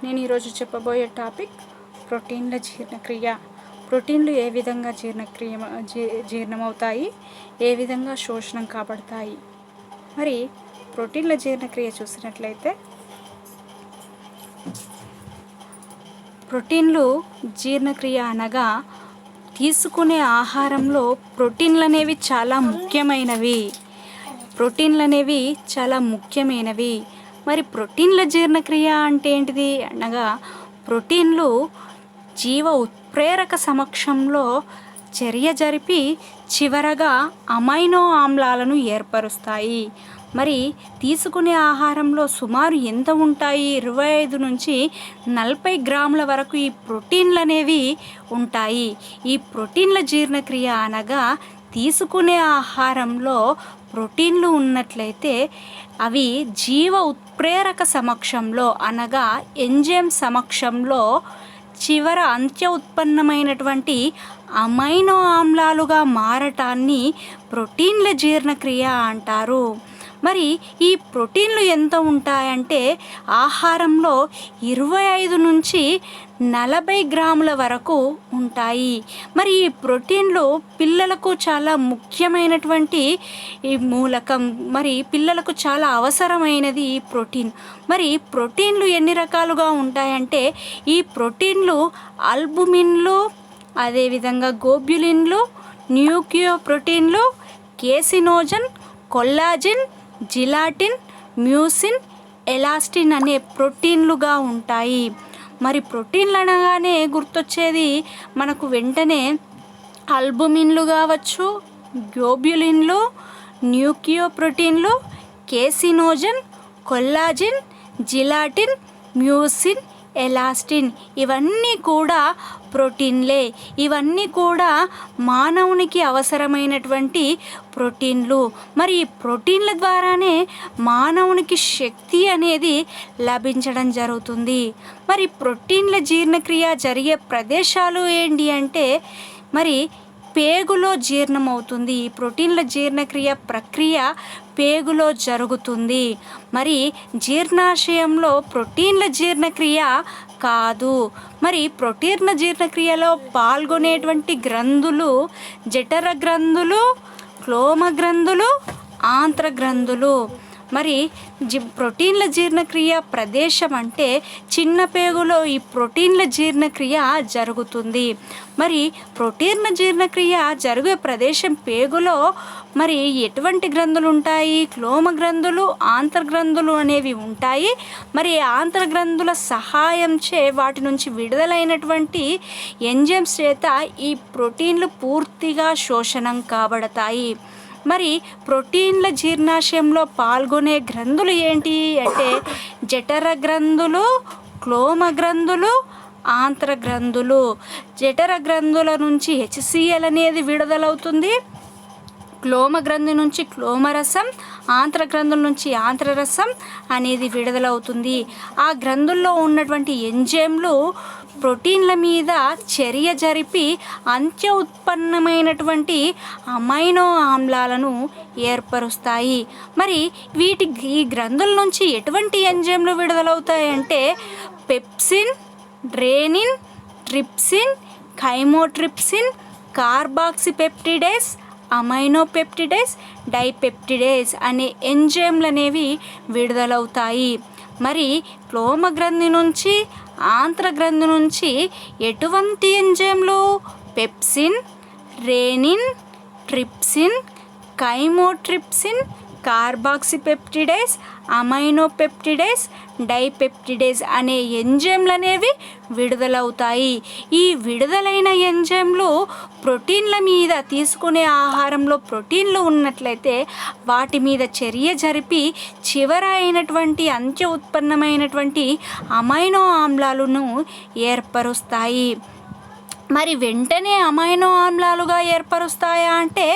నేను ఈరోజు చెప్పబోయే టాపిక్ ప్రోటీన్ల జీర్ణక్రియ. ప్రోటీన్లు ఏ విధంగా జీర్ణమవుతాయి, ఏ విధంగా శోషణం కాబడతాయి. మరి ప్రోటీన్ల జీర్ణక్రియ చూసినట్లయితే, ప్రోటీన్లు జీర్ణక్రియ అనగా తీసుకునే ఆహారంలో ప్రోటీన్లు అనేవి చాలా ముఖ్యమైనవి. మరి ప్రోటీన్ల జీర్ణక్రియ అంటే ఏంటిది అనగా, ప్రోటీన్లు జీవ ఉత్ప్రేరక సమక్షంలో చర్య జరిపి చివరగా అమైనో ఆమ్లాలను ఏర్పరుస్తాయి. మరి తీసుకునే ఆహారంలో సుమారు ఎంత ఉంటాయి? 25 నుంచి 40 గ్రాముల వరకు ఈ ప్రోటీన్లు అనేవి ఉంటాయి. ఈ ప్రోటీన్ల జీర్ణక్రియ అనగా తీసుకునే ఆహారంలో ప్రోటీన్లు ఉన్నట్లయితే అవి జీవ ఉత్ప్రేరక సమక్షంలో అనగా ఎంజైమ్ సమక్షంలో చివర అంత్య ఉత్పన్నమైనటువంటి అమైనో ఆమ్లాలుగా మారటాన్ని ప్రోటీన్ల జీర్ణక్రియ అంటారు. మరి ఈ ప్రోటీన్లు ఎంత ఉంటాయంటే ఆహారంలో 25 నుంచి 40 గ్రాముల వరకు ఉంటాయి. మరి ఈ ప్రోటీన్లు పిల్లలకు చాలా ముఖ్యమైనటువంటి ఈ మూలకం. మరి పిల్లలకు చాలా అవసరమైనది ఈ ప్రోటీన్. మరి ప్రోటీన్లు ఎన్ని రకాలుగా ఉంటాయంటే, ఈ ప్రోటీన్లు అల్బుమిన్లు, అదేవిధంగా గ్లోబ్యులిన్లు, న్యూక్లియో ప్రోటీన్లు, కేసినోజన్, కొల్లాజిన్, జిలాటిన్, మ్యూసిన్, ఎలాస్టిన్ అనే ప్రోటీన్లుగా ఉంటాయి. మరి ప్రోటీన్లు అనగానే గుర్తొచ్చేది మనకు వెంటనే అల్బుమిన్లు కావచ్చు, గ్లోబ్యులిన్లు, న్యూక్లియో ప్రోటీన్లు, కేసినోజన్, కొల్లాజిన్, జిలాటిన్, మ్యూసిన్, ఎలాస్టిన్ ఇవన్నీ కూడా ప్రోటీన్లే. ఇవన్నీ కూడా మానవునికి అవసరమైనటువంటి ప్రోటీన్లు. మరి ఈ ప్రోటీన్ల ద్వారానే మానవునికి శక్తి అనేది లభించడం జరుగుతుంది. మరి ప్రోటీన్ల జీర్ణక్రియ జరిగే ప్రదేశాలు ఏంటి అంటే, మరి పేగులో జీర్ణమవుతుంది. ఈ ప్రోటీన్ల జీర్ణక్రియ ప్రక్రియ పేగులో జరుగుతుంది. మరి జీర్ణాశయంలో ప్రోటీన్ల జీర్ణక్రియ కాదు. మరి ప్రోటీన్ల జీర్ణక్రియలో పాల్గొనేటువంటి గ్రంథులు జఠర గ్రంథులు, క్లోమ గ్రంథులు, ఆంత్ర గ్రంథులు. మరి ప్రోటీన్ల జీర్ణక్రియ ప్రదేశం అంటే చిన్న పేగులో ఈ ప్రోటీన్ల జీర్ణక్రియ జరుగుతుంది. మరి ప్రోటీన్ల జీర్ణక్రియ జరిగే ప్రదేశం పేగులో మరి ఎటువంటి గ్రంథులు ఉంటాయి? క్లోమ గ్రంథులు, ఆంత్ర గ్రంథులు అనేవి ఉంటాయి. మరి ఆంత్ర గ్రంథుల సహాయంచే వాటి నుంచి విడుదలైనటువంటి ఎంజైమ్స్ చేత ఈ ప్రోటీన్లు పూర్తిగా శోషణం కాబడతాయి. మరి ప్రోటీన్ల జీర్ణాశయంలో పాల్గొనే గ్రంథులు ఏంటి అంటే జఠర గ్రంథులు, క్లోమ గ్రంథులు, ఆంత్ర గ్రంథులు. జఠర గ్రంథుల నుంచి HCl అనేది విడుదలవుతుంది. క్లోమ గ్రంథి నుంచి క్లోమరసం, ఆంత్ర గ్రంథుల నుంచి ఆంత్రరసం అనేది విడుదలవుతుంది. ఆ గ్రంథుల్లో ఉన్నటువంటి ఎంజైమ్లు ప్రోటీన్ల మీద చర్య జరిపి అంత్య ఉత్పన్నమైనటువంటి అమైనో ఆమ్లాలను ఏర్పరుస్తాయి. మరి ఈ గ్రంథుల నుంచి ఎటువంటి ఎంజైమ్లు విడుదలవుతాయంటే పెప్సిన్, రేనిన్, ట్రిప్సిన్, కైమోట్రిప్సిన్, కార్బాక్సిపెప్టిడేస్, అమైనోపెప్టిడేస్, డైపెప్టిడేస్ అనే ఎంజైమ్లు అనేవి విడుదలవుతాయి. మరి క్లోమ గ్రంథి నుంచి ఆంత్ర గ్రంథి నుంచి ఎటువంటి ఎంజైమ్లు? పెప్సిన్, రేనిన్, ట్రిప్సిన్, కైమోట్రిప్సిన్, కార్బాక్సిపెప్టిడేస్, అమైనోపెప్టిడేస్, డైపెప్టిడేస్ అనే ఎంజైమ్లు అనేవి విడుదలవుతాయి. ఈ విడుదలైన ఎంజైమ్లు ప్రోటీన్ల మీద, తీసుకునే ఆహారంలో ప్రోటీన్లు ఉన్నట్లయితే వాటి మీద చర్య జరిపి చివర అయినటువంటి అంత్య ఉత్పన్నమైనటువంటి అమైనో ఆమ్లాలను ఏర్పరుస్తాయి. మరి వెంటనే అమైనో ఆమ్లాలుగా ఏర్పరుస్తాయా అంటే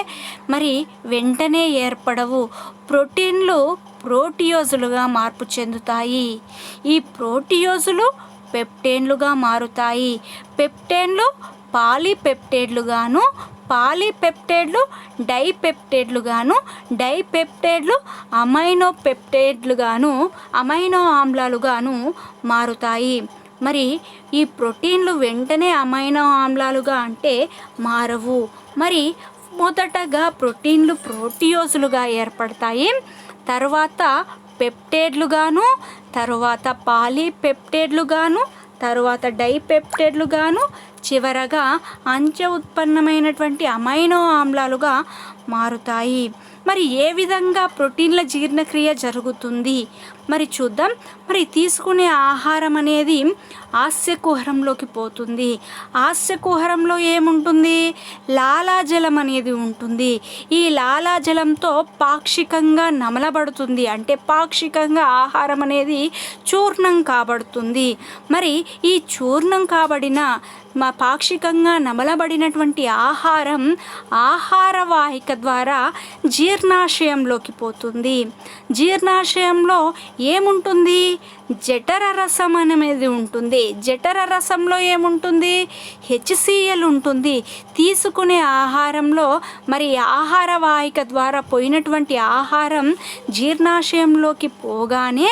మరి వెంటనే ఏర్పడవు. ప్రోటీన్లు ప్రోటియోజులుగా మార్పు చెందుతాయి. ఈ ప్రోటియోజులు పెప్టైన్లుగా మారుతాయి. పెప్టైన్లు పాలీపెప్టైడ్లుగాను, పాలీపెప్టైడ్లు డైపెప్టైడ్లుగాను, డైపెప్టైడ్లు అమైనో ఆమ్లాలుగాను మారుతాయి. మరి ఈ ప్రోటీన్లు వెంటనే అమైనో ఆమ్లాలుగా అంటే మారవు. మరి మొదటగా ప్రోటీన్లు ప్రోటియోజులుగా ఏర్పడతాయి, తర్వాత పెప్టైడ్లుగాను, తర్వాత పాలీపెప్టైడ్లుగాను, తర్వాత డైపెప్టైడ్లుగాను, చివరగా అంచె ఉత్పన్నమైనటువంటి అమైనో ఆమ్లాలుగా మారుతాయి. మరి ఏ విధంగా ప్రోటీన్ల జీర్ణక్రియ జరుగుతుంది మరి చూద్దాం. మరి తీసుకునే ఆహారం అనేది ఆస్యకుహరంలోకి పోతుంది. ఆస్యకుహరంలో ఏముంటుంది? లాలాజలం అనేది ఉంటుంది. ఈ లాలాజలంతో పాక్షికంగా నమలబడుతుంది, అంటే పాక్షికంగా ఆహారం అనేది చూర్ణం కాబడుతుంది. మరి ఈ చూర్ణం కాబడిన పాక్షికంగా నమలబడినటువంటి ఆహారం ఆహార వాహిక ద్వారా జీర్ణాశయంలోకి పోతుంది. జీర్ణాశయంలో ఏముంటుంది? జఠర రసం అనేది ఉంటుంది. జఠర రసంలో ఏముంటుంది? HCl ఉంటుంది. తీసుకునే ఆహారంలో మరి ఆహార వాహిక ద్వారా పోయినటువంటి ఆహారం జీర్ణాశయంలోకి పోగానే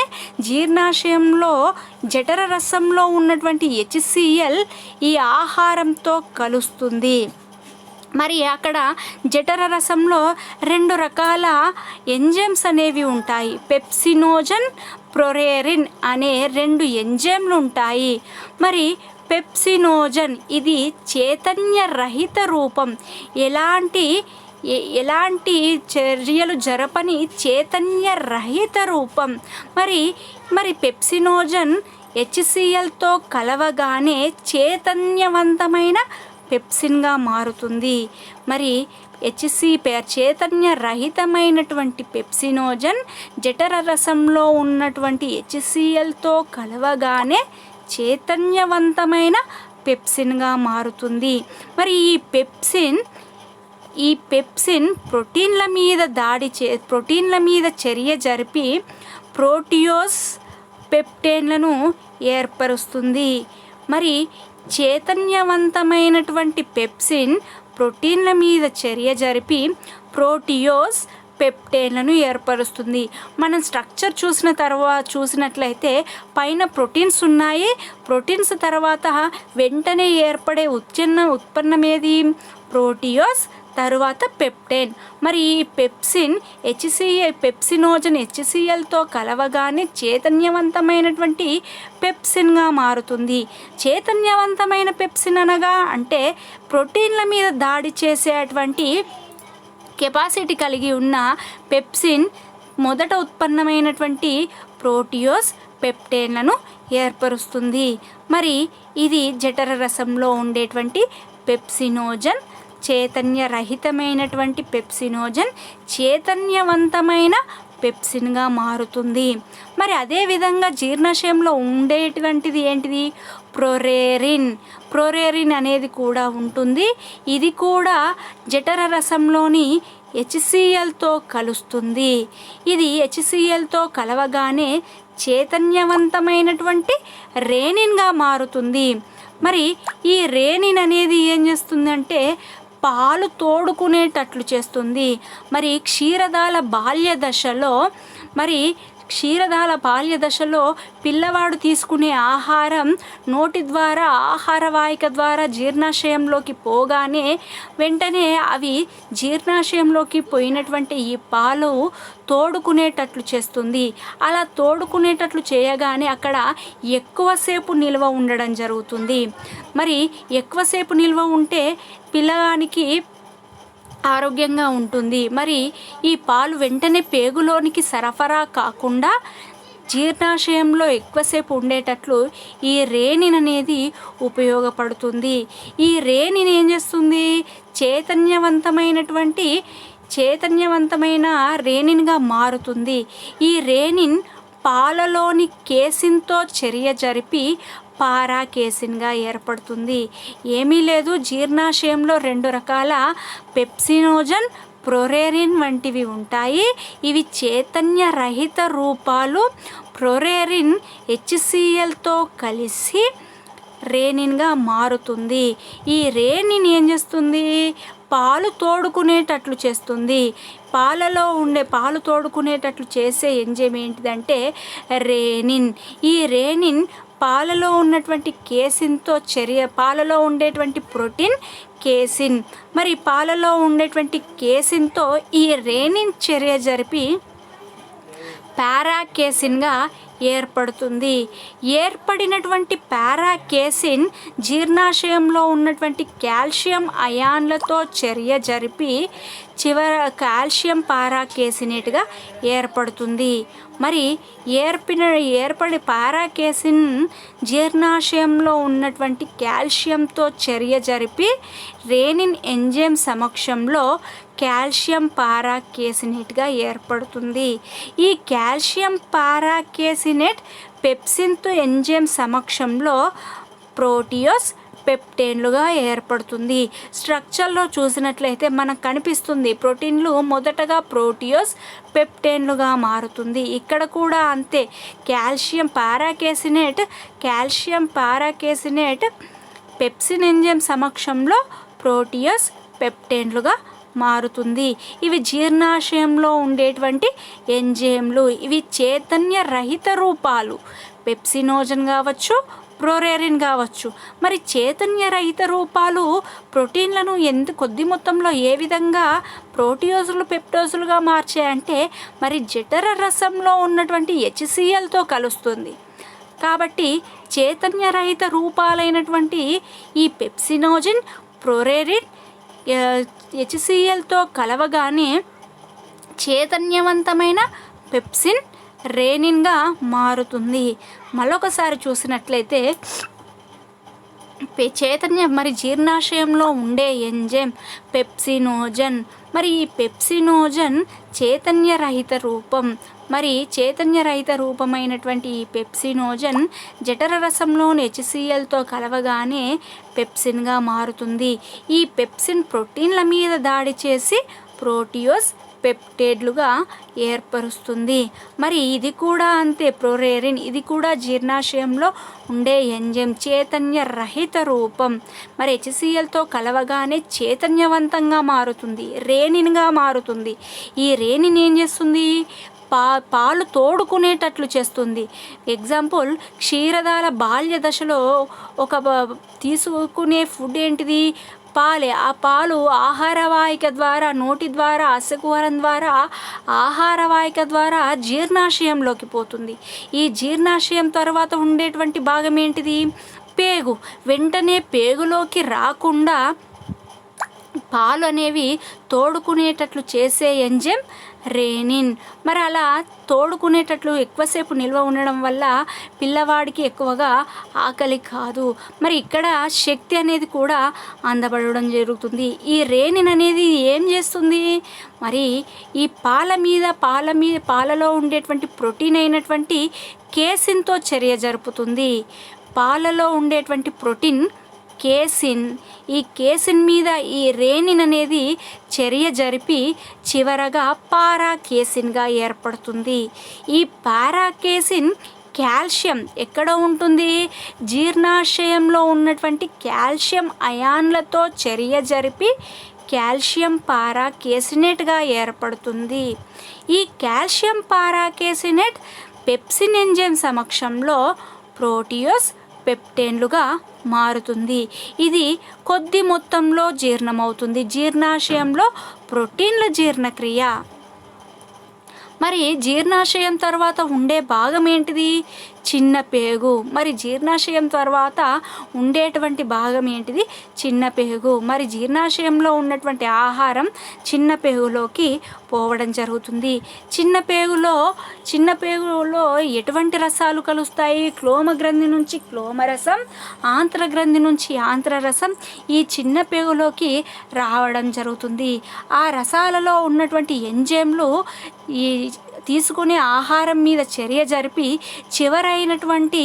జీర్ణాశయంలో జఠర రసంలో ఉన్నటువంటి HCl ఈ ఆహారంతో కలుస్తుంది. మరి అక్కడ జఠర రసంలో 2 రకాల ఎంజైమ్స్ అనేవి ఉంటాయి. పెప్సినోజన్, ప్రొరేరిన్ అనే 2 ఎంజైమ్లు ఉంటాయి. మరి పెప్సినోజన్ ఇది చైతన్య రహిత రూపం, ఎలాంటి చర్యలు జరపని చైతన్య రహిత రూపం. మరి పెప్సినోజన్ HClతో కలవగానే చైతన్యవంతమైన పెప్సిన్గా మారుతుంది. మరి చైతన్య రహితమైనటువంటి పెప్సినోజన్ జఠర రసంలో ఉన్నటువంటి HClతో కలవగానే చైతన్యవంతమైన పెప్సిన్గా మారుతుంది. మరి ఈ పెప్సిన్ ప్రోటీన్ల మీద చర్య జరిపి ప్రోటియోస్ పెప్టైన్లను ఏర్పరుస్తుంది. మరి చైతన్యవంతమైనటువంటి పెప్సిన్ ప్రోటీన్ల మీద చర్య జరిపి ప్రోటియోస్ పెప్టైన్లను ఏర్పరుస్తుంది. మనం స్ట్రక్చర్ చూసినట్లయితే పైన ప్రోటీన్స్ ఉన్నాయి. ప్రోటీన్స్ తర్వాత వెంటనే ఏర్పడే ఉత్పన్నమేది? ప్రోటియోస్, తరువాత పెప్టైన్. మరి ఈ పెప్సినోజన్ HClతో కలవగానే చైతన్యవంతమైనటువంటి పెప్సిన్గా మారుతుంది. చైతన్యవంతమైన పెప్సిన్ అనగా అంటే ప్రోటీన్ల మీద దాడి చేసేటువంటి కెపాసిటీ కలిగి ఉన్న పెప్సిన్ మొదట ఉత్పన్నమైనటువంటి ప్రోటియోస్ పెప్టైన్లను ఏర్పరుస్తుంది. మరి ఇది జఠర రసంలో ఉండేటువంటి పెప్సినోజన్. చైతన్య రహితమైనటువంటి పెప్సినోజన్ చైతన్యవంతమైన పెప్సిన్గా మారుతుంది. మరి అదేవిధంగా జీర్ణాశయంలో ఉండేటువంటిది ఏంటిది? ప్రొరేరిన్ అనేది కూడా ఉంటుంది. ఇది కూడా జఠర రసంలోని HClతో కలుస్తుంది. ఇది HClతో కలవగానే చైతన్యవంతమైనటువంటి రేనిన్గా మారుతుంది. మరి ఈ రేనిన్ అనేది ఏం చేస్తుందంటే పాలు తోడుకునేటట్లు చేస్తుంది. మరి క్షీరదాల బాల్య దశలో పిల్లవాడు తీసుకునే ఆహారం నోటి ద్వారా ఆహార వాహిక ద్వారా జీర్ణాశయంలోకి పోగానే వెంటనే అవి జీర్ణాశయంలోకి పోయినటువంటి ఈ పాలు తోడుకునేటట్లు చేస్తుంది. అలా తోడుకునేటట్లు చేయగానే అక్కడ ఎక్కువసేపు నిల్వ ఉండడం జరుగుతుంది. మరి ఎక్కువసేపు నిల్వ ఉంటే పిల్లగానికి ఆరోగ్యంగా ఉంటుంది. మరి ఈ పాలు వెంటనే పేగులోనికి సరఫరా కాకుండా జీర్ణాశయంలో ఎక్కువసేపు ఉండేటట్లు ఈ రేనిన్ అనేది ఉపయోగపడుతుంది. ఈ రేనిన్ ఏం చేస్తుంది? చైతన్యవంతమైన రేనిన్గా మారుతుంది. ఈ రేనిన్ పాలలోని కేసిన్తో చర్య జరిపి పారాకేసిన్గా ఏర్పడుతుంది. ఏమీ లేదు, జీర్ణాశయంలో 2 రకాల పెప్సినోజన్, ప్రొరేరిన్ వంటివి ఉంటాయి. ఇవి చైతన్య రహిత రూపాలు. ప్రొరేరిన్ HClతో కలిసి రేనిన్గా మారుతుంది. ఈ రేనిన్ ఏం చేస్తుంది? పాలు తోడుకునేటట్లు చేస్తుంది. పాలు తోడుకునేటట్లు చేసే ఎంజైమ్ ఏంటిదంటే రేనిన్. ఈ రేనిన్ పాలలో ఉన్నటువంటి కేసిన్తో పాలలో ఉండేటువంటి ప్రోటీన్ కేసిన్. మరి పాలలో ఉండేటువంటి కేసిన్తో ఈ రేనిన్ చర్య జరిపి పారాకేసిన్గా ఏర్పడుతుంది. ఏర్పడినటువంటి పారాకేసిన్ జీర్ణాశయంలో ఉన్నటువంటి కాల్షియం అయాన్లతో చర్య జరిపి కాల్షియం పారాకేసినేట్గా ఏర్పడుతుంది. మరి ఏర్పడి పారాకేసిన్ జీర్ణాశయంలో ఉన్నటువంటి కాల్షియంతో చర్య జరిపి రేనిన్ ఎంజైమ్ సమక్షంలో కాల్షియం పారాకేసినేట్గా ఏర్పడుతుంది. ఈ కాల్షియం పారాకేసినేట్ పెప్సిన్తో ఎంజైమ్ సమక్షంలో ప్రోటియోస్ పెప్టైన్లుగా ఏర్పడుతుంది. స్ట్రక్చర్లో చూసినట్లయితే మనకు కనిపిస్తుంది ప్రోటీన్లు మొదటగా ప్రోటియోస్ పెప్టైన్లుగా మారుతుంది. ఇక్కడ కూడా అంతే. కాల్షియం పారాకేసినేట్ పెప్సిన్ ఎంజైమ్ సమక్షంలో ప్రోటియోస్ పెప్టైన్లుగా మారుతుంది. ఇవి జీర్ణాశయంలో ఉండేటువంటి ఎంజైమ్లు. ఇవి చైతన్య రహిత రూపాలు. పెప్సినోజన్ కావచ్చు, ప్రోరేరిన్ కావచ్చు. మరి చైతన్య రహిత రూపాలు ప్రోటీన్లను కొద్ది మొత్తంలో ఏ విధంగా ప్రోటియోజులు పెప్టోజులుగా మార్చాయంటే మరి జఠర రసంలో ఉన్నటువంటి HClతో కలుస్తుంది. కాబట్టి చైతన్య రహిత రూపాలైనటువంటి ఈ పెప్సినోజన్, ప్రోరేరిన్ HClతో కలవగానే చైతన్యవంతమైన పెప్సిన్ రేనిన్గా మారుతుంది. మరొకసారి చూసినట్లయితే మరి జీర్ణాశయంలో ఉండే ఎంజైమ్ పెప్సినోజన్. మరి ఈ పెప్సినోజన్ చైతన్యరహిత రూపం. మరి చైతన్యరహిత రూపమైనటువంటి ఈ పెప్సినోజన్ జఠర రసంలోని HClతో కలవగానే పెప్సిన్గా మారుతుంది. ఈ పెప్సిన్ ప్రోటీన్ల మీద దాడి చేసి ప్రోటియోస్ పెప్టైడ్లుగా ఏర్పరుస్తుంది. మరి ఇది కూడా అంతే. ప్రోరేరిన్ ఇది కూడా జీర్ణాశయంలో ఉండే ఎంజైమ్, చైతన్య రహిత రూపం. మరి HClతో కలవగానే చైతన్యవంతంగా మారుతుంది, రేనిన్గా మారుతుంది. ఈ రేనిన్ ఏం చేస్తుంది? పాలు తోడుకునేటట్లు చేస్తుంది. ఎగ్జాంపుల్, క్షీరదాల బాల్య దశలో తీసుకునే ఫుడ్ ఏంటిది? పాలే. ఆ పాలు ఆహారవాహిక ద్వారా, నోటి ద్వారా, అసకుహరం ద్వారా, ఆహారవాహిక ద్వారా జీర్ణాశయంలోకి పోతుంది. ఈ జీర్ణాశయం తర్వాత ఉండేటువంటి భాగం ఏంటిది? పేగు. వెంటనే పేగులోకి రాకుండా పాలు అనేవి తోడుకునేటట్లు చేసే ఎంజైమ్ రేనిన్. మరి అలా తోడుకునేటట్లు ఎక్కువసేపు నిల్వ ఉండడం వల్ల పిల్లవాడికి ఎక్కువగా ఆకలి కాదు. మరి ఇక్కడ శక్తి అనేది కూడా అందబడడం జరుగుతుంది. ఈ రేనిన్ అనేది ఏం చేస్తుంది? మరి ఈ పాలలో ఉండేటువంటి ప్రోటీన్ అయినటువంటి కేసిన్తో చర్య జరుపుతుంది. పాలలో ఉండేటువంటి ప్రోటీన్ కేసిన్. ఈ కేసిన్ మీద ఈ రేనిన్ అనేది చర్య జరిపి చివరగా పారాకేసిన్గా ఏర్పడుతుంది. ఈ పారాకేసిన్ కాల్షియం ఎక్కడ ఉంటుంది? జీర్ణాశయంలో ఉన్నటువంటి కాల్షియం అయాన్లతో చర్య జరిపి కాల్షియం పారాకేసినేట్గా ఏర్పడుతుంది. ఈ కాల్షియం పారాకేసినేట్ పెప్సిన్ ఎంజైమ్ సమక్షంలో ప్రోటియోస్ పెప్టైన్లుగా మారుతుంది. ఇది కొద్ది మొత్తంలో జీర్ణమవుతుంది. జీర్ణాశయంలో ప్రోటీన్ల జీర్ణక్రియ. మరి జీర్ణాశయం తర్వాత ఉండే భాగం ఏంటిది? చిన్న పేగు. మరి జీర్ణాశయం తర్వాత ఉండేటువంటి భాగం ఏంటిది? చిన్న పేగు. మరి జీర్ణాశయంలో ఉన్నటువంటి ఆహారం చిన్న పేగులోకి పోవడం జరుగుతుంది. చిన్న పేగులో ఎటువంటి రసాలు కలుస్తాయి? క్లోమ గ్రంథి నుంచి క్లోమరసం, ఆంత్రగ్రంథి నుంచి ఆంత్రరసం ఈ చిన్న పేగులోకి రావడం జరుగుతుంది. ఆ రసాలలో ఉన్నటువంటి ఎంజైమ్లు ఈ తీసుకునే ఆహారం మీద చర్య జరిపి చివరైనటువంటి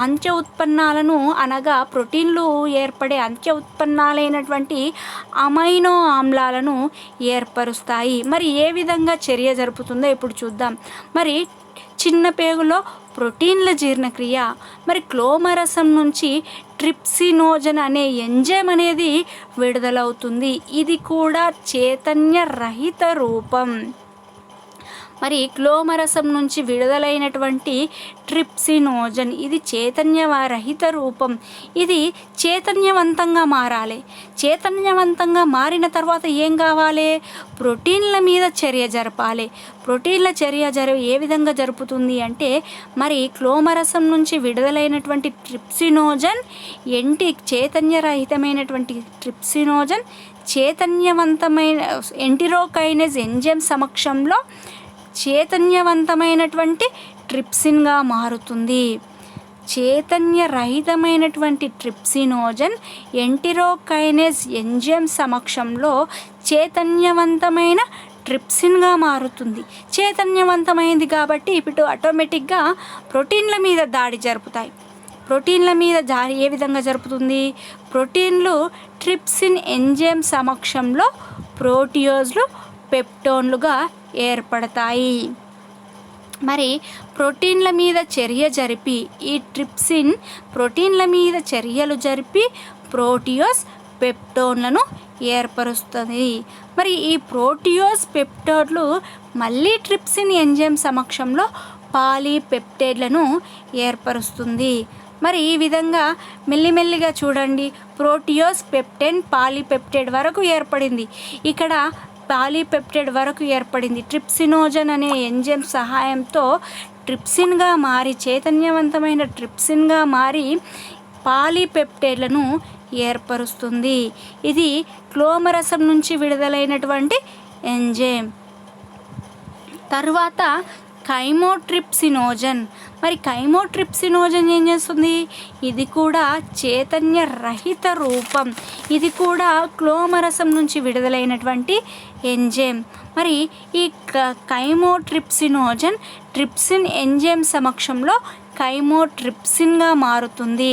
అంత్య ఉత్పన్నాలను, అనగా ప్రోటీన్లు ఏర్పడే అంత్య ఉత్పన్నాలైనటువంటి అమైనో ఆమ్లాలను ఏర్పరుస్తాయి. మరి ఏ విధంగా చర్య జరుపుతుందో ఇప్పుడు చూద్దాం. మరి చిన్న పేగులో ప్రోటీన్ల జీర్ణక్రియ. మరి క్లోమరసం నుంచి ట్రిప్సినోజన్ అనే ఎంజైమ్ అనేది విడుదలవుతుంది. ఇది కూడా చైతన్య రహిత రూపం. మరి క్లోమరసం నుంచి విడుదలైనటువంటి ట్రిప్సినోజన్ ఇది చైతన్యరహిత రూపం. ఇది చైతన్యవంతంగా మారాలి. చైతన్యవంతంగా మారిన తర్వాత ఏం కావాలి? ప్రోటీన్ల మీద చర్య జరపాలి. ప్రోటీన్ల చర్య ఏ విధంగా జరుపుతుంది అంటే, మరి క్లోమరసం నుంచి విడుదలైనటువంటి ట్రిప్సినోజన్ చైతన్యరహితమైనటువంటి ట్రిప్సినోజన్ చైతన్యవంతమైన ఎంటిరోకైనేజ్ ఎంజైమ్ సమక్షంలో చైతన్యవంతమైనటువంటి ట్రిప్సిన్గా మారుతుంది. చైతన్యరహితమైనటువంటి ట్రిప్సినోజన్ ఎంటిరోకైనేజ్ ఎంజైమ్ సమక్షంలో చైతన్యవంతమైన ట్రిప్సిన్గా మారుతుంది. చైతన్యవంతమైంది కాబట్టి ఇప్పుడు ఆటోమేటిక్గా ప్రోటీన్ల మీద దాడి జరుపుతాయి. ప్రోటీన్ల మీద దాడి ఏ విధంగా జరుపుతుంది? ప్రోటీన్లు ట్రిప్సిన్ ఎంజైమ్ సమక్షంలో ప్రోటియోజ్లు పెప్టోన్లుగా ఏర్పడతాయి. మరి ప్రోటీన్ల మీద చర్య జరిపి ఈ ట్రిప్సిన్ ప్రోటీన్ల మీద చర్యలు జరిపి ప్రోటియోస్ పెప్టోన్లను ఏర్పరుస్తుంది. మరి ఈ ప్రోటియోస్ పెప్టోన్లు మళ్ళీ ట్రిప్సిన్ ఎంజైమ్ సమక్షంలో పాలీపెప్టైడ్లను ఏర్పరుస్తుంది. మరి ఈ విధంగా మెల్లిమెల్లిగా చూడండి, ప్రోటియోస్ పెప్టైన్ పాలీపెప్టైడ్ వరకు ఏర్పడింది. ఇక్కడ పాలీపెప్టైడ్ వరకు ఏర్పడింది. ట్రిప్సినోజన్ అనే ఎంజైమ్ సహాయంతో ట్రిప్సిన్గా మారి చైతన్యవంతమైన ట్రిప్సిన్గా మారి పాలీపెప్టైడ్లను ఏర్పరుస్తుంది. ఇది క్లోమరసం నుంచి విడుదలైనటువంటి ఎంజైమ్. తర్వాత కైమోట్రిప్సినోజన్. మరి కైమోట్రిప్సినోజన్ ఏం చేస్తుంది? ఇది కూడా చైతన్య రహిత రూపం. ఇది కూడా క్లోమరసం నుంచి విడుదలైనటువంటి ఎంజైమ్. మరి ఈ కైమోట్రిప్సినోజన్ ట్రిప్సిన్ ఎంజైమ్ సమక్షంలో కైమోట్రిప్సిన్గా మారుతుంది.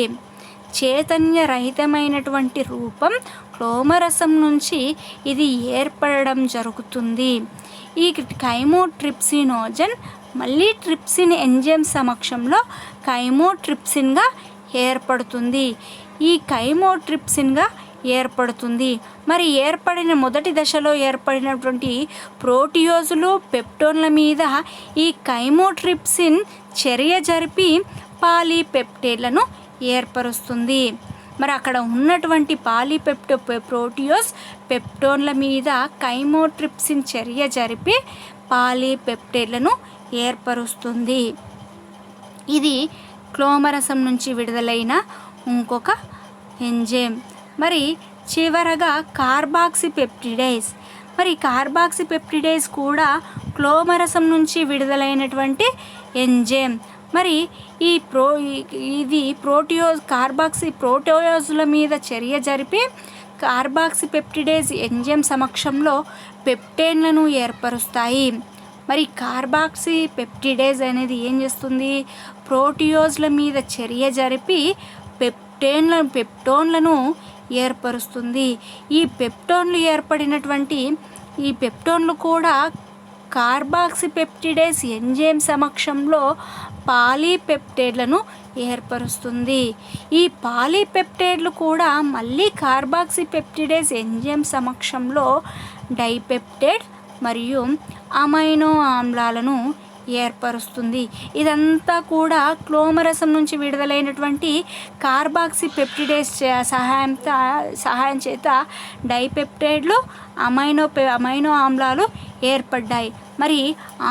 చైతన్య రహితమైనటువంటి రూపం క్లోమరసం నుంచి ఇది ఏర్పడడం జరుగుతుంది. ఈ కైమోట్రిప్సినోజన్ మళ్ళీ ట్రిప్సిన్ ఎంజైమ్ సమక్షంలో కైమోట్రిప్సిన్గా ఏర్పడుతుంది. ఈ కైమోట్రిప్సిన్గా ఏర్పడుతుంది. మరి ఏర్పడిన మొదటి దశలో ఏర్పడినటువంటి ప్రోటియోజులు పెప్టోన్ల మీద ఈ కైమోట్రిప్సిన్ చర్య జరిపి పాలీపెప్టైడ్లను ఏర్పరుస్తుంది. మరి అక్కడ ఉన్నటువంటి ప్రోటియోస్ పెప్టోన్ల మీద కైమోట్రిప్సిన్ చర్య జరిపి పాలీపెప్టైడ్లను ఏర్పరుస్తుంది. ఇది క్లోమరసం నుంచి విడుదలైన ఇంకొక ఎంజైమ్. మరి చివరగా కార్బాక్సిపెప్టిడేస్. మరి కార్బాక్సిపెప్టిడేస్ కూడా క్లోమరసం నుంచి విడుదలైనటువంటి ఎంజైమ్. మరి ఇది ప్రోటియోజ్ల మీద చర్య జరిపి కార్బాక్సిపెప్టిడేస్ ఎంజైమ్ సమక్షంలో పెప్టైన్లను ఏర్పరుస్తాయి. మరి కార్బాక్సిపెప్టిడేస్ అనేది ఏం చేస్తుంది? ప్రోటియోజ్ల మీద చర్య జరిపి పెప్టోన్లను ఏర్పరుస్తుంది. ఈ పెప్టోన్లు ఏర్పడినటువంటి ఈ పెప్టోన్లు కూడా కార్బాక్సిపెప్టిడేస్ ఎంజైమ్ సమక్షంలో పాలీపెప్టైడ్లను ఏర్పరుస్తుంది. ఈ పాలీపెప్టైడ్లు కూడా మళ్ళీ కార్బాక్సిపెప్టిడేస్ ఎంజైమ్ సమక్షంలో డైపెప్టైడ్ మరియు అమైనో ఆమ్లాలను ఏర్పరుస్తుంది. ఇదంతా కూడా క్లోమరసం నుంచి విడుదలైనటువంటి కార్బాక్సిపెప్టిడేస్ సహాయం చేత డైపెప్టైడ్లు అమైనో ఆమ్లాలు ఏర్పడ్డాయి. మరి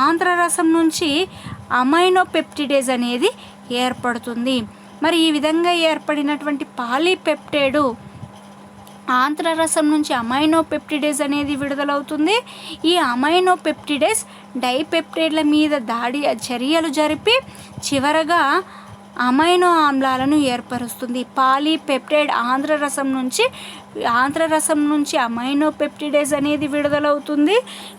ఆంత్రరసం నుంచి అమైనోపెప్టిడేస్ అనేది ఏర్పడుతుంది. మరి ఈ విధంగా ఏర్పడినటువంటి పాలీపెప్టైడు ఆంత్రరసం నుంచి అమైనోపెప్టిడేస్ అనేది విడుదలవుతుంది. ఈ అమైనోపెప్టిడేస్ డైపెప్టైడ్ల మీద చర్యలు జరిపి చివరగా అమైనో ఆమ్లాలను ఏర్పరుస్తుంది. పాలీపెప్టైడ్ ఆంత్రరసం నుంచి అమైనోపెప్టిడేస్ అనేది విడుదలవుతుంది.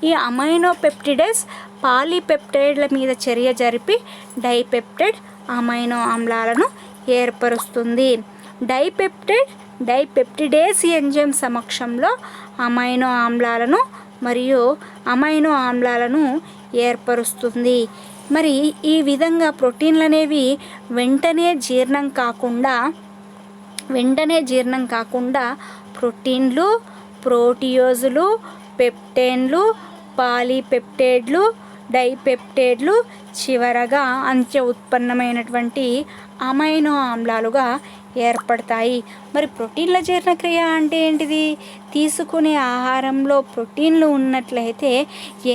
ఈ అమైనోపెప్టిడేస్ పాలీపెప్టైడ్ల మీద చర్య జరిపి డైపెప్టైడ్ అమైనో ఆమ్లాలను ఏర్పరుస్తుంది. డైపెప్టిడేస్ ఎంజైమ్ సమక్షంలో అమైనో ఆమ్లాలను ఏర్పరుస్తుంది. మరి ఈ విధంగా ప్రోటీన్లు అనేవి వెంటనే జీర్ణం కాకుండా ప్రోటీన్లు, ప్రోటియోజులు, పెప్టైన్లు, పాలీపెప్టైడ్లు, డైపెప్టైడ్లు, చివరగా అంత్య ఉత్పన్నమైనటువంటి అమైనో ఆమ్లాలుగా ఏర్పడతాయి. మరి ప్రోటీన్ల జీర్ణక్రియ అంటే ఏంటిది? తీసుకునే ఆహారంలో ప్రోటీన్లు ఉన్నట్లయితే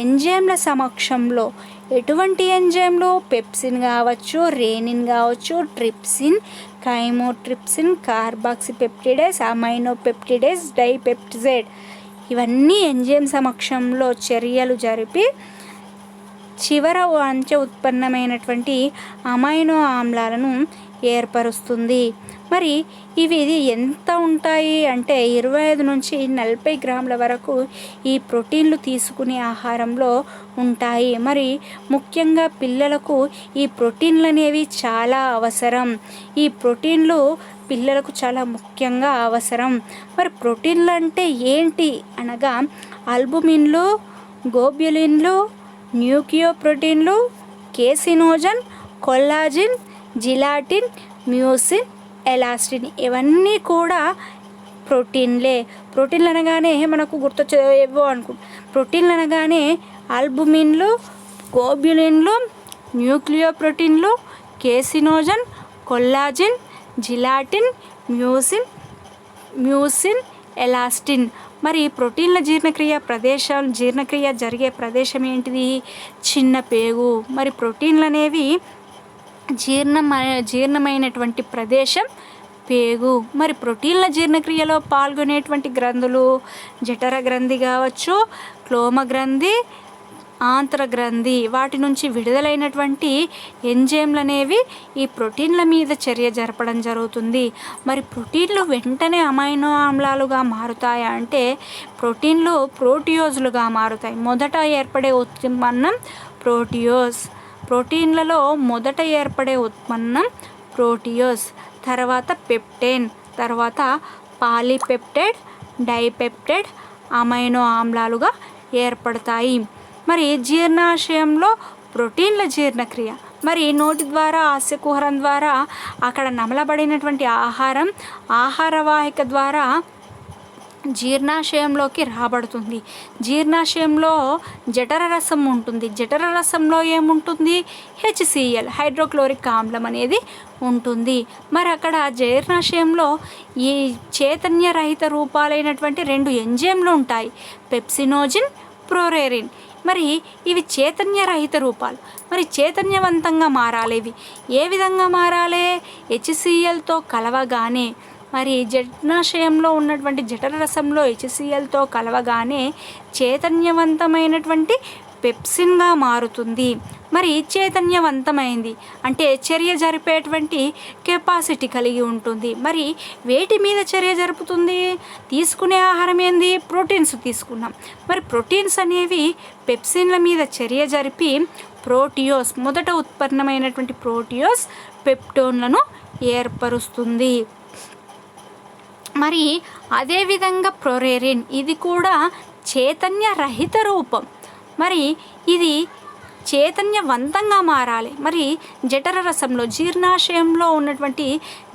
ఎంజైమ్ల సమక్షంలో, ఎటువంటి ఎంజైమ్లు? పెప్సిన్ కావచ్చు, రేనిన్ కావచ్చు, ట్రిప్సిన్, కైమోట్రిప్సిన్, కార్బాక్సిపెప్టిడేస్, అమైనోపెప్టిడేస్, డైపెప్టిజైడ్, ఇవన్నీ ఎంజైమ్ సమక్షంలో చర్యలు జరిపి చివర అంచె ఉత్పన్నమైనటువంటి అమైనో ఆమ్లాలను ఏర్పరుస్తుంది. మరి ఇవి ఎంత ఉంటాయి అంటే 25 నుంచి 40 గ్రాముల వరకు ఈ ప్రోటీన్లు తీసుకునే ఆహారంలో ఉంటాయి. మరి ముఖ్యంగా పిల్లలకు ఈ ప్రోటీన్లు అనేవి చాలా అవసరం. ఈ ప్రోటీన్లు పిల్లలకు చాలా ముఖ్యంగా అవసరం. మరి ప్రోటీన్లు అంటే ఏంటి అనగా అల్బుమిన్లు, గ్లోబ్యులిన్లు, న్యూక్లియోప్రోటీన్లు, కేసినోజన్, కొల్లాజిన్, జిలాటిన్, మ్యూసిన్, ఎలాస్టిన్, ఇవన్నీ కూడా ప్రోటీన్లే. ప్రోటీన్లు అనగానే మనకు గుర్తొచ్చేవో ప్రోటీన్లు అనగానే అల్బుమిన్లు, గ్లోబ్యులిన్లు, న్యూక్లియోప్రోటీన్లు, కేసినోజన్, కొల్లాజిన్, జిలాటిన్, మ్యూసిన్, ఎలాస్టిన్. మరి ప్రోటీన్ల జీర్ణక్రియ జరిగే ప్రదేశం ఏంటిది? చిన్న పేగు. మరి ప్రోటీన్లు అనేవి జీర్ణమైనటువంటి ప్రదేశం పేగు. మరి ప్రోటీన్ల జీర్ణక్రియలో పాల్గొనేటువంటి గ్రంథులు జఠర గ్రంథి కావచ్చు, క్లోమ గ్రంథి, ఆంత్ర గ్రంథి. వాటి నుంచి విడుదలైనటువంటి ఎంజైమ్లు అనేవి ఈ ప్రోటీన్ల మీద చర్య జరపడం జరుగుతుంది. మరి ప్రోటీన్లు వెంటనే అమైనో ఆమ్లాలుగా మారుతాయా అంటే ప్రోటీన్లు ప్రోటియోజులుగా మారుతాయి. మొదట ఏర్పడే ఉత్పన్నం ప్రోటియోస్. ప్రోటీన్లలో మొదట ఏర్పడే ఉత్పన్నం ప్రోటియోస్, తర్వాత పెప్టైన్, తర్వాత పాలీపెప్టైడ్, డైపెప్టైడ్, అమైనో ఆమ్లాలుగా ఏర్పడతాయి. మరి జీర్ణాశయంలో ప్రోటీన్ల జీర్ణక్రియ. మరి నోటి ద్వారా, ఆస్యకుహరం ద్వారా అక్కడ నమలబడినటువంటి ఆహారవాహిక ద్వారా జీర్ణాశయంలోకి రాబడుతుంది. జీర్ణాశయంలో జఠర రసం ఉంటుంది. జఠర రసంలో ఏముంటుంది? HCl, హైడ్రోక్లోరిక్ ఆమ్లం అనేది ఉంటుంది. మరి అక్కడ జీర్ణాశయంలో ఈ చైతన్యరహిత రూపాలైనటువంటి 2 ఎంజైమ్లు ఉంటాయి, పెప్సినోజిన్, ప్రోరేరిన్. మరి ఇవి చైతన్యరహిత రూపాలు. మరి చైతన్యవంతంగా మారాలి. ఇవి ఏ విధంగా మారాలి? HClతో కలవగానే, మరి జీర్ణాశయంలో ఉన్నటువంటి జఠర రసంలో HClతో కలవగానే చైతన్యవంతమైనటువంటి పెప్సిన్గా మారుతుంది. మరి చైతన్యవంతమైంది అంటే చర్య జరిపేటువంటి కెపాసిటీ కలిగి ఉంటుంది. మరి వేటి మీద చర్య జరుపుతుంది? తీసుకునే ఆహారం ఏంది? ప్రోటీన్స్ తీసుకున్నాం. మరి ప్రోటీన్స్ అనేవి పెప్సిన్ల మీద చర్య జరిపి ప్రోటియోస్, మొదట ఉత్పన్నమైనటువంటి ప్రోటియోస్ పెప్టోన్లను ఏర్పరుస్తుంది. మరి అదేవిధంగా ప్రోరేరిన్, ఇది కూడా చైతన్య రహిత రూపం. మరి ఇది చైతన్యవంతంగా మారాలి. మరి జఠర రసంలో, జీర్ణాశయంలో ఉన్నటువంటి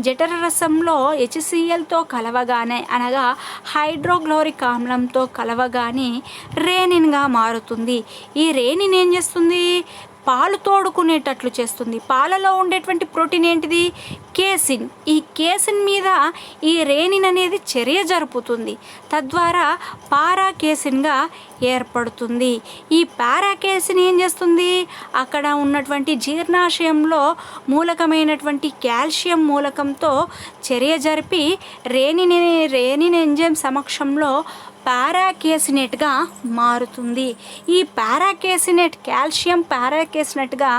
జఠర రసంలో HClతో కలవగానే, అనగా హైడ్రోక్లోరిక్ ఆమ్లంతో కలవగానే రేనిన్గా మారుతుంది. ఈ రేనిన్ ఏం చేస్తుంది? పాలు తోడుకునేటట్లు చేస్తుంది. పాలలో ఉండేటువంటి ప్రోటీన్ ఏంటిది? కేసిన్. ఈ కేసిన్ మీద ఈ రేనిన్ అనేది చర్య జరుపుతుంది. తద్వారా పారాకేసిన్గా ఏర్పడుతుంది. ఈ పారాకేసిన్ ఏం చేస్తుంది? అక్కడ ఉన్నటువంటి జీర్ణాశయంలో మూలకమైనటువంటి కాల్షియం మూలకంతో చర్య జరిపి రేనిన్ ఎంజైమ్ సమక్షంలో పారాకేసినేట్గా మారుతుంది. ఈ పారాకేసినేట్ కాల్షియం పారాకేసినేట్గా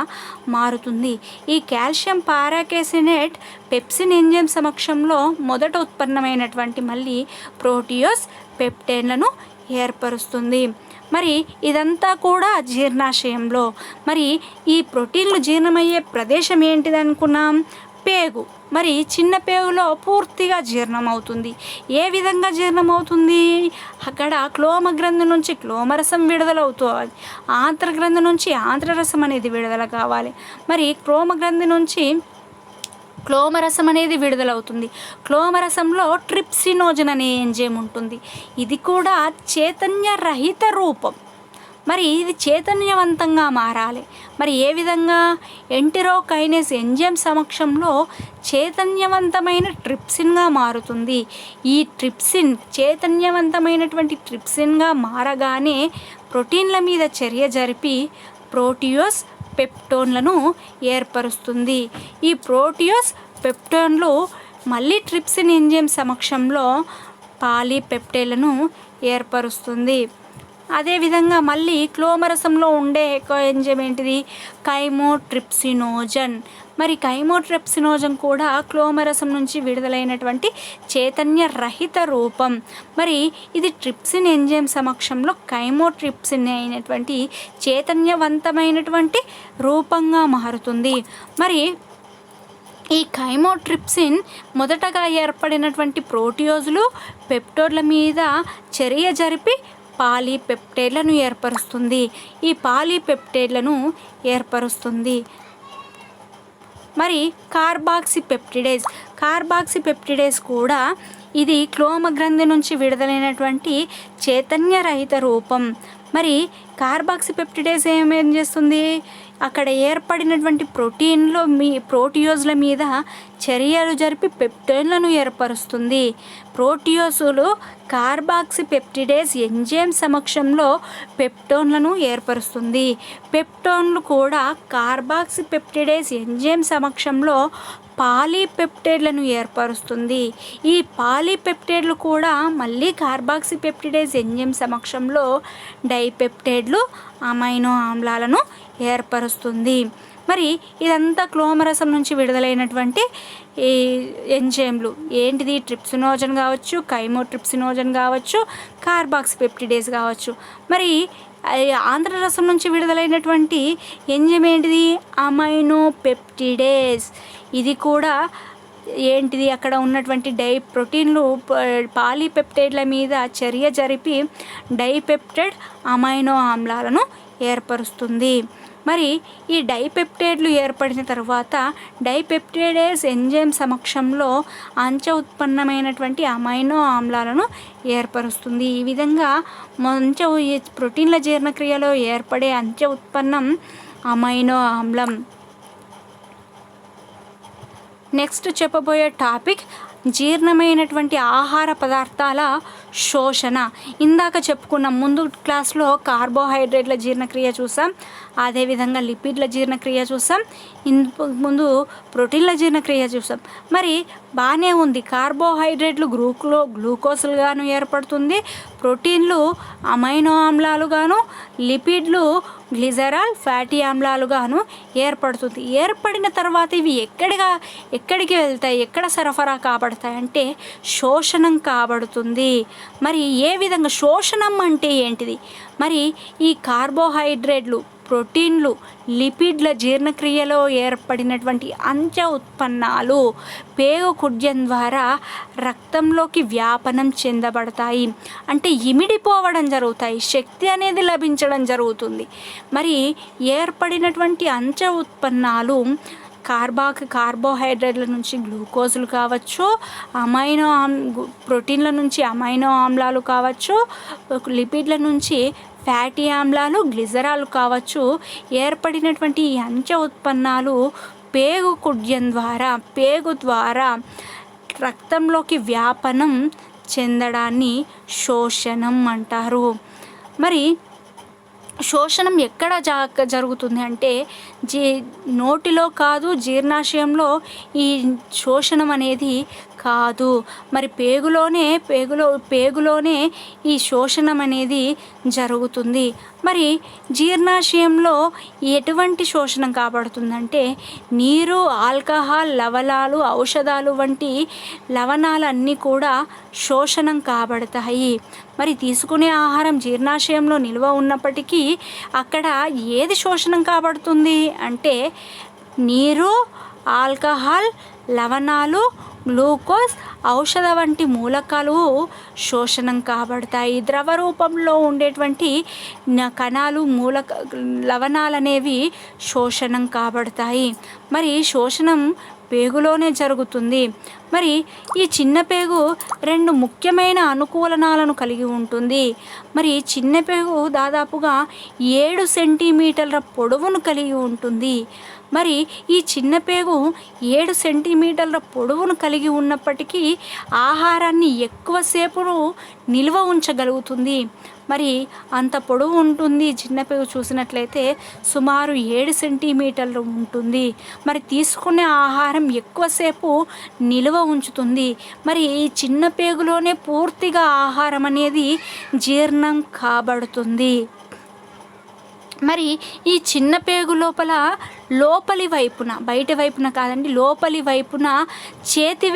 మారుతుంది. ఈ కాల్షియం పారాకేసినేట్ పెప్సిన్ ఎంజైమ్ సమక్షంలో మొదట ఉత్పన్నమైనటువంటి మళ్ళీ ప్రోటియోస్ పెప్టైన్లను ఏర్పరుస్తుంది. మరి ఇదంతా కూడా జీర్ణాశయంలో. మరి ఈ ప్రోటీన్లు జీర్ణమయ్యే ప్రదేశం ఏంటిది అనుకున్నాం? పేగు, మరి చిన్న పేగులో పూర్తిగా జీర్ణం అవుతుంది. ఏ విధంగా జీర్ణం అవుతుంది? అక్కడ క్లోమగ్రంథి నుంచి క్లోమరసం విడుదలవుతుంది, ఆంత్రగ్రంథి నుంచి ఆంత్రరసం అనేది విడుదల కావాలి. మరి క్లోమగ్రంథి నుంచి క్లోమరసం అనేది విడుదలవుతుంది. క్లోమరసంలో ట్రిప్సినోజన్ అనే ఎంజైమ్ ఉంటుంది. ఇది కూడా చైతన్య రహిత రూపం. మరి ఇది చైతన్యవంతంగా మారాలి. మరి ఏ విధంగా? ఎంటెరోకైనేస్ ఎంజైమ్ సమక్షంలో చైతన్యవంతమైన ట్రిప్సిన్గా మారుతుంది. ఈ ట్రిప్సిన్ చైతన్యవంతమైనటువంటి ట్రిప్సిన్గా మారగానే ప్రోటీన్ల మీద చర్య జరిపి ప్రోటియోస్ పెప్టోన్లను ఏర్పరుస్తుంది. ఈ ప్రోటియోస్ పెప్టోన్లు మళ్ళీ ట్రిప్సిన్ ఎంజైమ్ సమక్షంలో పాలీపెప్టైడ్లను ఏర్పరుస్తుంది. అదేవిధంగా మళ్ళీ క్లోమరసంలో ఉండే ఎక్కువ ఎంజైమ్ ఏంటిది? కైమోట్రిప్సినోజన్. మరి కైమోట్రిప్సినోజన్ కూడా క్లోమరసం నుంచి విడుదలైనటువంటి చైతన్య రహిత రూపం. మరి ఇది ట్రిప్సిన్ ఎంజైమ్ సమక్షంలో కైమోట్రిప్సిన్ అయినటువంటి చైతన్యవంతమైనటువంటి రూపంగా మారుతుంది. మరి ఈ కైమోట్రిప్సిన్ మొదటగా ఏర్పడినటువంటి ప్రోటియోజులు పెప్టోడ్ల మీద చర్య జరిపి పాలీపెప్టైడ్లను ఏర్పరుస్తుంది. ఈ పాలీపెప్టైడ్లను ఏర్పరుస్తుంది. మరి కార్బాక్సిపెప్టిడేస్ కూడా ఇది క్లోమగ్రంథి నుంచి విడుదలైనటువంటి చైతన్యరహిత రూపం. మరి కార్బాక్సిపెప్టిడేస్ ఏమేం చేస్తుంది? అక్కడ ఏర్పడినటువంటి ప్రోటియోజ్ల మీద చర్యలు జరిపి పెప్టైన్లను ఏర్పరుస్తుంది. ప్రోటియోసులు కార్బాక్సిపెప్టిడేస్ ఎంజైమ్ సమక్షంలో పెప్టోన్లను ఏర్పరుస్తుంది. పెప్టోన్లు కూడా కార్బాక్సిపెప్టిడేస్ ఎంజైమ్ సమక్షంలో పాలీపెప్టైడ్లను ఏర్పరుస్తుంది. ఈ పాలీపెప్టైడ్లు కూడా మళ్ళీ కార్బాక్సిపెప్టిడేస్ ఎంజైమ్ సమక్షంలో డైపెప్టైడ్లు అమైనో ఆమ్లాలను ఏర్పరుస్తుంది. మరి ఇదంతా క్లోమరసం నుంచి విడుదలైనటువంటి ఈ ఎంజైమ్లు ఏంటిది? ట్రిప్సినోజన్ కావచ్చు, కైమోట్రిప్సినోజన్ కావచ్చు, కార్బాక్సిపెప్టిడేస్ కావచ్చు. మరి ఆంధ్రరసం నుంచి విడుదలైనటువంటి ఎంజైమ్ ఏంటిది? అమైనోపెప్టిడేస్. ఇది కూడా ఏంటిది? అక్కడ ఉన్నటువంటి ప్రోటీన్లు పాలీపెప్టైడ్ల మీద చర్య జరిపి డైపెప్టైడ్ అమైనో ఆమ్లాలను ఏర్పరుస్తుంది. మరి ఈ డైపెప్టైడ్లు ఏర్పడిన తర్వాత డైపెప్టిడేస్ ఎంజైమ్ సమక్షంలో అంచె ఉత్పన్నమైనటువంటి అమైనో ఆమ్లాలను ఏర్పరుస్తుంది. ఈ విధంగా ప్రోటీన్ల జీర్ణక్రియలో ఏర్పడే అంచె ఉత్పన్నం అమైనో ఆమ్లం. నెక్స్ట్ చెప్పబోయే టాపిక్ జీర్ణమైనటువంటి ఆహార పదార్థాల శోషణ. ఇందాక చెప్పుకున్నాం, ముందు క్లాస్లో కార్బోహైడ్రేట్ల జీర్ణక్రియ చూసాం, అదేవిధంగా లిపిడ్ల జీర్ణక్రియ చూసాం, ముందు ప్రోటీన్ల జీర్ణక్రియ చూసాం. మరి బాగానే ఉంది. కార్బోహైడ్రేట్లు గ్లూకోజులుగాను ఏర్పడుతుంది, ప్రోటీన్లు అమైనో ఆమ్లాలుగాను, లిపిడ్లు గ్లిజరాల్ ఫ్యాటీ ఆమ్లాలుగాను ఏర్పడుతుంది. ఏర్పడిన తర్వాత ఇవి ఎక్కడికి వెళ్తాయి, ఎక్కడ సరఫరా కాబడతాయి అంటే శోషణం కాబడుతుంది. మరి ఏ విధంగా శోషణం అంటే ఏంటిది? మరి ఈ కార్బోహైడ్రేట్లు, ప్రోటీన్లు, లిపిడ్ల జీర్ణక్రియలో ఏర్పడినటువంటి అంచె ఉత్పన్నాలు పేగు కుడ్యం ద్వారా రక్తంలోకి వ్యాపనం చెందబడతాయి, అంటే ఇమిడిపోవడం జరుగుతాయి, శక్తి అనేది లభించడం జరుగుతుంది. మరి ఏర్పడినటువంటి అంచె ఉత్పన్నాలు కార్బోహైడ్రేట్ల నుంచి గ్లూకోజులు కావచ్చు, ప్రోటీన్ల నుంచి అమైనో ఆమ్లాలు కావచ్చు, లిపిడ్ల నుంచి ఫ్యాటీ ఆమ్లాలు, గ్లిజరాలు కావచ్చు. ఏర్పడినటువంటి ఈ అంచె ఉత్పన్నాలు పేగు కుడ్యం ద్వారా, పేగు ద్వారా రక్తంలోకి వ్యాపనం చెందడాన్ని శోషణం అంటారు. మరి శోషణం ఎక్కడ జరుగుతుంది అంటే నోటిలో కాదు, జీర్ణాశయంలో ఈ శోషణం అనేది కాదు. మరి పేగులోనే ఈ శోషణం అనేది జరుగుతుంది. మరి జీర్ణాశయంలో ఎటువంటి శోషణం కాబడుతుందంటే నీరు, ఆల్కహాల్, లవణాలు, ఔషధాలు వంటి లవణాలన్నీ కూడా శోషణం కాబడతాయి. మరి తీసుకునే ఆహారం జీర్ణాశయంలో నిల్వ ఉన్నప్పటికీ అక్కడ ఏది శోషణం కాబడుతుంది అంటే నీరు, ఆల్కహాల్, లవణాలు, గ్లూకోజ్, ఔషధ వంటి మూలకాలు శోషణం కాబడతాయి. ద్రవ రూపంలో ఉండేటువంటి కణాలు లవణాలు అనేవి శోషణం కాబడతాయి. మరి శోషణం పేగులోనే జరుగుతుంది. మరి ఈ చిన్న పేగు 2 ముఖ్యమైన అనుకూలనాలను కలిగి ఉంటుంది. మరి చిన్న పేగు దాదాపుగా 7 సెంటీమీటర్ల పొడవును కలిగి ఉంటుంది. మరి ఈ చిన్న పేగు 7 సెంటీమీటర్ల పొడవును కలిగి ఉన్నప్పటికీ ఆహారాన్ని ఎక్కువసేపు నిల్వ ఉంచగలుగుతుంది. మరి అంత పొడవు ఉంటుంది. చిన్న పేగు చూసినట్లయితే సుమారు 7 సెంటీమీటర్లు ఉంటుంది. మరి తీసుకునే ఆహారం ఎక్కువసేపు నిల్వ ఉంచుతుంది. మరి ఈ చిన్న పేగులోనే పూర్తిగా ఆహారం అనేది జీర్ణం కాబడుతుంది. మరి ఈ చిన్న పేగు లోపలి వైపున, బయట వైపున కాదండి, లోపలి వైపున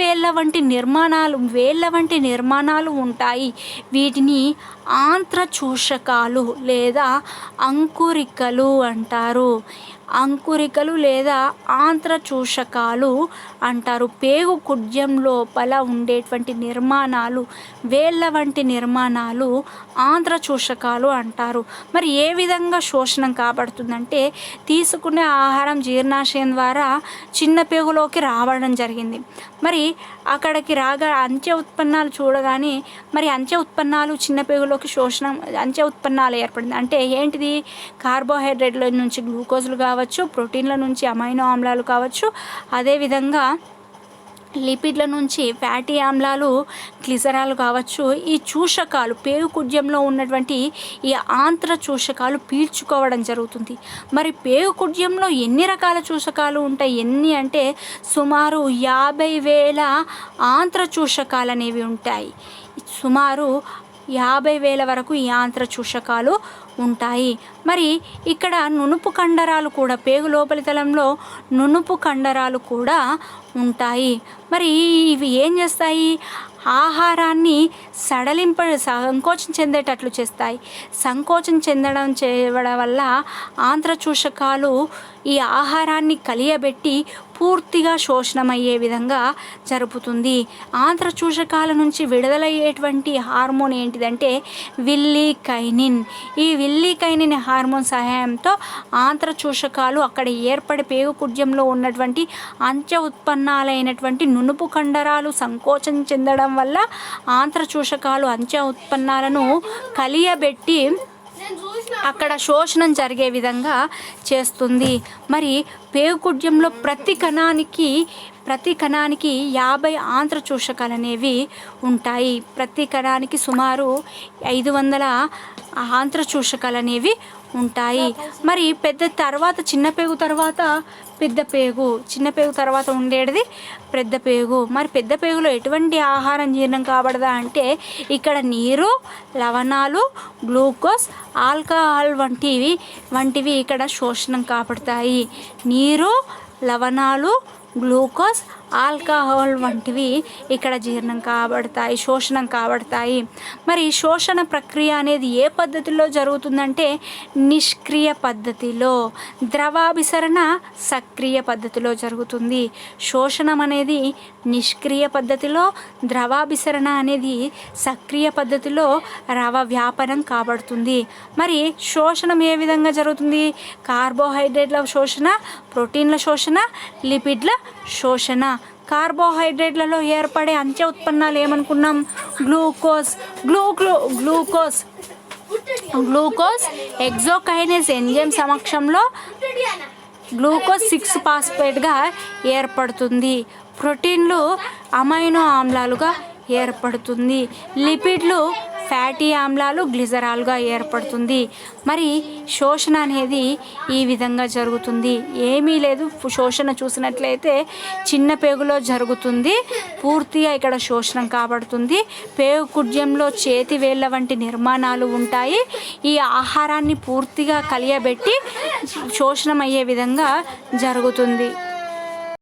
వేళ్ళ వంటి నిర్మాణాలు ఉంటాయి. వీటిని ఆంత్రచూషకాలు లేదా అంకురికలు అంటారు. అంకురికలు లేదా ఆంత్రచూషకాలు అంటారు. పేగు కుడ్యం లోపల ఉండేటువంటి నిర్మాణాలు, వేళ్ళ వంటి నిర్మాణాలు ఆంత్రచూషకాలు అంటారు. మరి ఏ విధంగా శోషణం కాబడుతుందంటే, తీసుకునే ఆహారం జీర్ణాశయం ద్వారా చిన్న పేగులోకి రావడం జరిగింది. మరి అక్కడికి అంచె ఉత్పన్నాలు చూడగానే మరి అంచె ఉత్పన్నాలు చిన్న పేగులోకి అంచె ఉత్పన్నాలు ఏర్పడింది. అంటే ఏంటిది? కార్బోహైడ్రేట్ల నుంచి గ్లూకోజులు కావచ్చు, ప్రోటీన్ల నుంచి అమైనో ఆమ్లాలు కావచ్చు, అదేవిధంగా లిపిడ్ల నుంచి ఫ్యాటీ ఆమ్లాలు, గ్లిసరాలు కావచ్చు. ఈ చూషకాలు పేగు కుడ్యంలో ఉన్నటువంటి ఈ ఆంత్ర చూషకాలు పీల్చుకోవడం జరుగుతుంది. మరి పేగు కుడ్యంలో ఎన్ని రకాల చూషకాలు ఉంటాయి? ఎన్ని అంటే సుమారు 50,000 ఆంత్ర చూషకాలు అనేవి ఉంటాయి. సుమారు 50,000 వరకు ఈ ఆంత్ర చూషకాలు ఉంటాయి. మరి ఇక్కడ నునుపు కండరాలు కూడా, పేగు లోపలితలంలో నునుపు కండరాలు కూడా ఉంటాయి. మరి ఇవి ఏం చేస్తాయి? ఆహారాన్ని సంకోచం చెందేటట్లు చేస్తాయి. సంకోచం చేయడం వల్ల ఆంత్రచూషకాలు ఈ ఆహారాన్ని కలియబెట్టి పూర్తిగా శోషణమయ్యే విధంగా జరుపుతుంది. ఆంత్రచూషకాల నుంచి విడుదలయ్యేటువంటి హార్మోన్ ఏంటిదంటే విల్లీకైనిన్. ఈ విల్లీకైనిన్ హార్మోన్ సహాయంతో ఆంత్రచూషకాలు అక్కడ ఏర్పడే పేగు కుడ్యంలో ఉన్నటువంటి అంచె ఉత్పన్నాలైనటువంటి నునుపు కండరాలు సంకోచం చెందడం వల్ల ఆంత్రచూషకాలు అంచె ఉత్పన్నాలను కలియబెట్టి అక్కడ శోషణం జరిగే విధంగా చేస్తుంది. మరి పేగు కుడ్యంలో ప్రతి కణానికి 50 ఆంత్రచూషకాలు అనేవి ఉంటాయి. ప్రతి కణానికి సుమారు 500 ఆంత్రచూషకాలు అనేవి ఉంటాయి. మరి చిన్న పేగు తర్వాత పెద్ద పేగు, చిన్న పేగు తర్వాత ఉండేది పెద్ద పేగు. మరి పెద్ద పేగులో ఎటువంటి ఆహారం జీర్ణం కాబడదా అంటే ఇక్కడ నీరు, లవణాలు, గ్లూకోజ్, ఆల్కహాల్ వంటివి ఇక్కడ శోషణం కాబడతాయి. నీరు, లవణాలు, గ్లూకోజ్, ఆల్కహాల్ వంటివి ఇక్కడ శోషణం కాబడతాయి. మరి శోషణ ప్రక్రియ అనేది ఏ పద్ధతిలో జరుగుతుందంటే నిష్క్రియ పద్ధతిలో, ద్రవాభిసరణ సక్రియ పద్ధతిలో జరుగుతుంది. శోషణం అనేది నిష్క్రియ పద్ధతిలో, ద్రవాభిసరణ అనేది సక్రియ పద్ధతిలో రవ వ్యాపనం కాబడుతుంది. మరి శోషణం ఏ విధంగా జరుగుతుంది? కార్బోహైడ్రేట్ల శోషణ, ప్రోటీన్ల శోషణ, లిపిడ్ల శోషణ. కార్బోహైడ్రేట్లలో ఏర్పడే అంచె ఉత్పన్నాలు ఏమనుకున్నాం? గ్లూకోజ్ ఎగ్జోకైనేజ్ ఎంజైమ్ సమక్షంలో గ్లూకోజ్ 6-ఫాస్ఫేట్గా ఏర్పడుతుంది. ప్రోటీన్లు అమైనో ఆమ్లాలుగా ఏర్పడుతుంది. లిపిడ్లు ఫ్యాటీ ఆమ్లాలు, గ్లిజరాల్గా ఏర్పడుతుంది. మరి శోషణ అనేది ఈ విధంగా జరుగుతుంది. ఏమీ లేదు, శోషణ చూసినట్లయితే చిన్న పేగులో జరుగుతుంది. పూర్తిగా ఇక్కడ శోషణం కాబడుతుంది. పేగు కుడ్యంలో వేళ్ళ వంటి నిర్మాణాలు ఉంటాయి. ఈ ఆహారాన్ని పూర్తిగా కలియబెట్టి శోషణం అయ్యే విధంగా జరుగుతుంది.